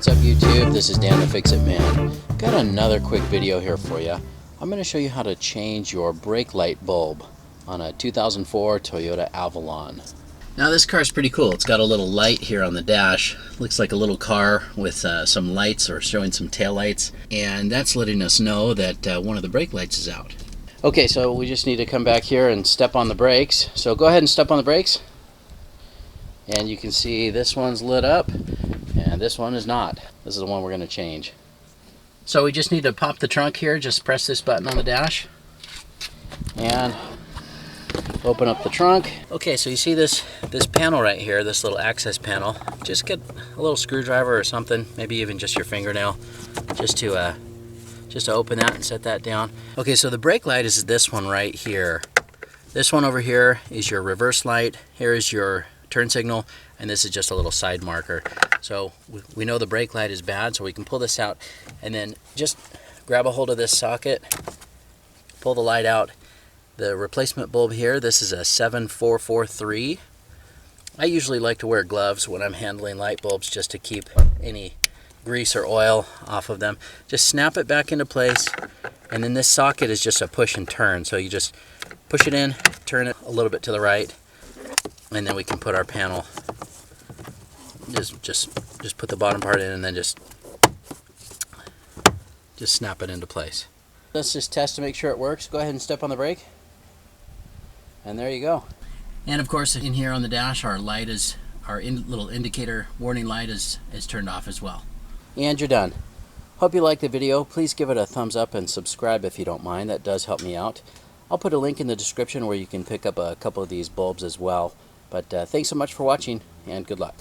What's up YouTube? This is Dan the Fix-It Man. Got another quick video here for you. I'm going to show you how to change your brake light bulb on a 2004 Toyota Avalon. Now this car is pretty cool. It's got a little light here on the dash. Looks like a little car with some lights, or showing some tail lights, and that's letting us know that one of the brake lights is out. Okay, so we just need to come back here and step on the brakes. So go ahead and step on the brakes. And you can see this one's lit up and this one is not. This is the one we're going to change. So we just need to pop the trunk here. Just press this button on the dash and open up the trunk. Okay, so you see this panel right here, this little access panel. Just get a little screwdriver or something, maybe even just your fingernail, just to open that and set that down. Okay, so the brake light is this one right here. This one over here is your reverse light. Here is your turn signal, and this is just a little side marker. So we know the brake light is bad, so we can pull this out and then just grab a hold of this socket, pull the light out. The replacement bulb here, this is a 7443. I usually like to wear gloves when I'm handling light bulbs just to keep any grease or oil off of them. Just snap it back into place, and then this socket is just a push and turn. So you just push it in, turn it a little bit to the right, and then we can put our panel, just put the bottom part in and then just snap it into place. Let's just test to make sure it works. Go ahead and step on the brake. And there you go. And of course in here on the dash, our light is, little indicator warning light is turned off as well. And you're done. Hope you liked the video. Please give it a thumbs up and subscribe if you don't mind. That does help me out. I'll put a link in the description where you can pick up a couple of these bulbs as well. But thanks so much for watching, and good luck.